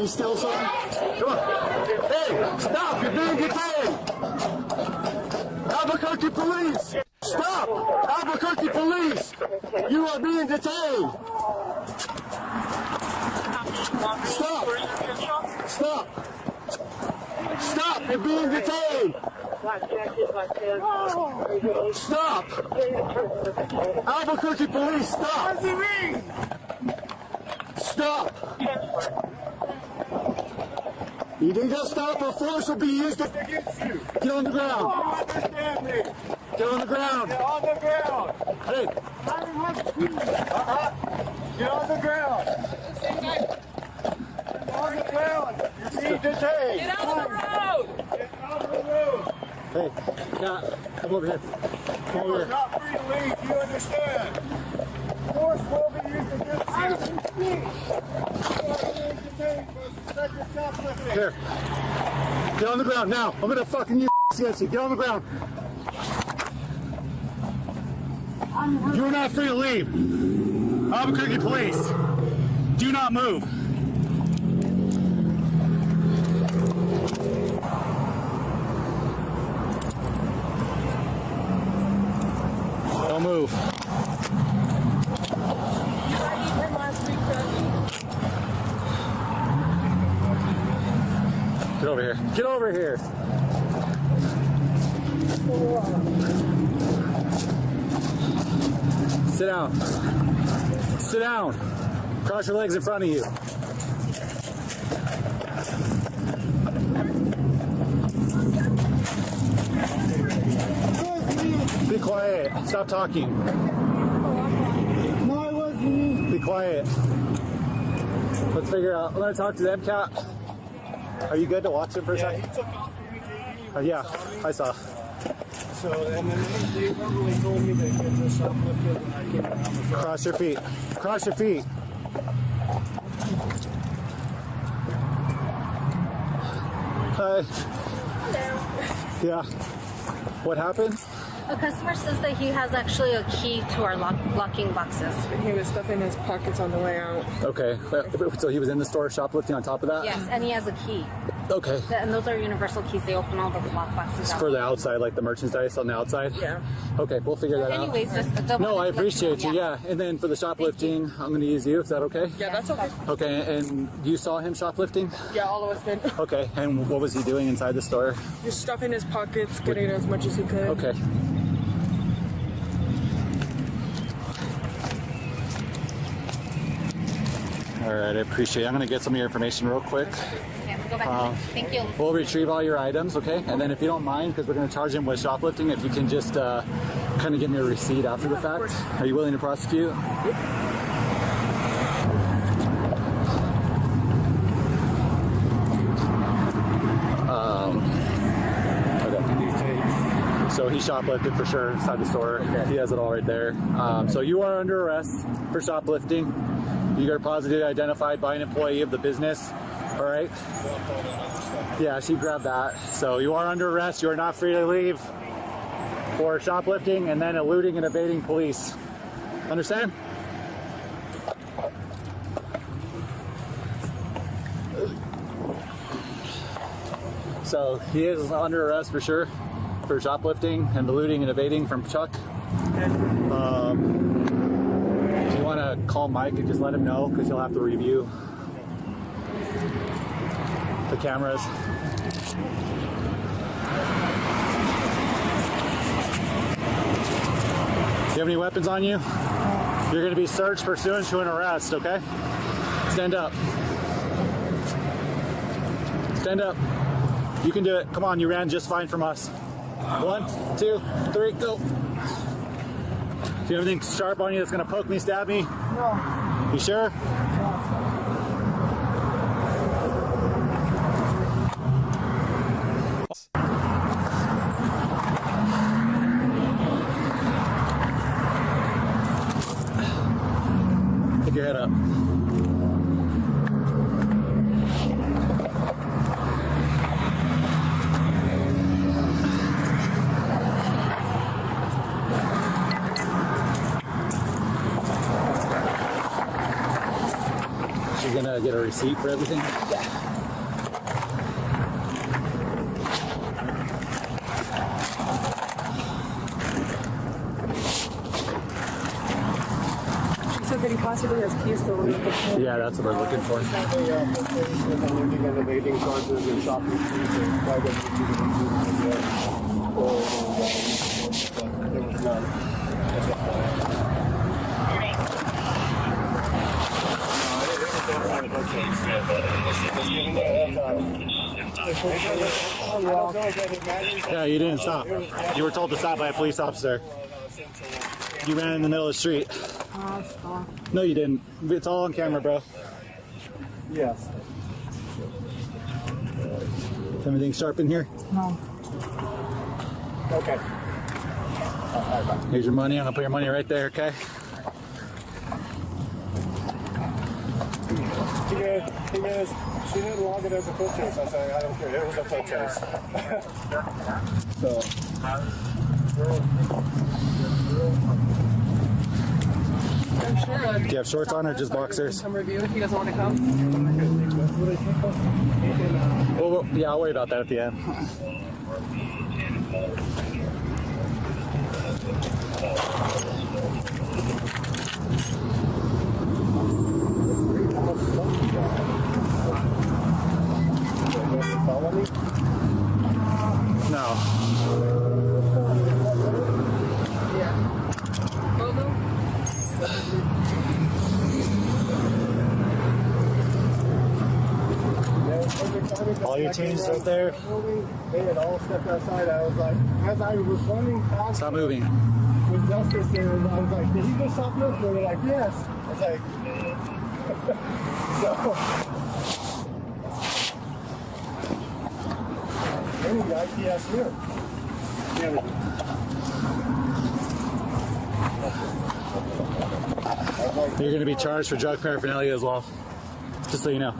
me steal something? Come on. Hey, stop! You're being detained! Albuquerque Police! Stop! Albuquerque Police! You are being detained! Stop! Stop! Stop! You're being detained! Stop! Albuquerque Police, stop! What does it mean? Stop! You think they'll stop or force will be used against you? Get on the ground! Understand me! Get on the ground! Get on the ground! Hey! Get on the ground! Get on the ground! You're being detained! Get out of the road! Get out of the road! Hey, come over here. Come over here. Not free to leave, you understand? Force will be used against you. Here. Get on the ground now. I'm gonna fucking use against you. Get on the ground. You're not free to leave. Albuquerque Police, do not move. Don't move. Get over here. Get over here. Sit down. Sit down. Cross your legs in front of you. Be quiet. Stop talking. No, I wasn't. Be quiet. Let's figure out. I'm going to talk to them, Cat. Are you good to watch him for a second? He took off the Yeah, I saw. So, and then they verbally told me to get this shoplifted and I came around the front. Cross your feet. Cross your feet. Hi. Hello. Yeah. What happened? A customer says that he has actually a key to our locking boxes. And he was stuffing his pockets on the way out. Okay. So he was in the store shoplifting on top of that? Yes, and he has a key. Okay. And those are universal keys. They open all the lock boxes. It's for the outside, like the merchandise on the outside? Yeah. Okay, we'll figure that out. Anyways, just a double. No, I appreciate you, yeah. And then for the shoplifting, I'm going to use you. Is that okay? Yeah, that's okay. Okay, and you saw him shoplifting? Yeah, all of us did. Okay, and what was he doing inside the store? Just stuffing his pockets, getting as much as he could. Okay. All right, I appreciate it. I'm going to get some of your information real quick. Go back. Thank you. We'll retrieve all your items, okay? And then if you don't mind, because we're going to charge him with shoplifting, if you can just kind of give me a receipt after the fact. Are you willing to prosecute? Okay. So he shoplifted for sure inside the store. He has it all right there. So you are under arrest for shoplifting. You are positively identified by an employee of the business. All right. Yeah, she grabbed that. So you are under arrest. You are not free to leave for shoplifting and then eluding and evading police. Understand? So he is under arrest for sure for shoplifting and eluding and evading from Chuck. If you want to call Mike and just let him know, because he'll have to review the cameras. Do you have any weapons on you? You're going to be searched pursuant to an arrest, okay? Stand up. Stand up. You can do it. Come on, you ran just fine from us. 1, 2, 3, go. Do you have anything sharp on you that's going to poke me, stab me? No. You sure? Pick your head up. He's gonna get a receipt for everything. She said that he possibly has keys to leave the pool. Yeah, that's what we're looking for. Looking at evading charges and shoplifting and why doesn't he there was none. Yeah, you didn't stop. You were told to stop by a police officer. You ran in the middle of the street. No, you didn't. It's all on camera, bro. Yes. Is everything sharp in here? No. Okay. Here's your money. I'm gonna put your money right there, okay? He goes, she didn't log it as a foot chase. I said, I don't care. It was a foot chase. So. I'm sure. Do you have shorts on or just boxers? Come review if he doesn't want to come. Oh, yeah, I'll worry about that at the end. No. Yeah. Oh, no. All your change is right there. They had all stepped outside. I was like, as I was running past Stop moving. with justice there, I was like, did he just shoplift? They were like, yes. I was like, so. Any IPS here. You're going to be charged for drug paraphernalia as well. Just so you know.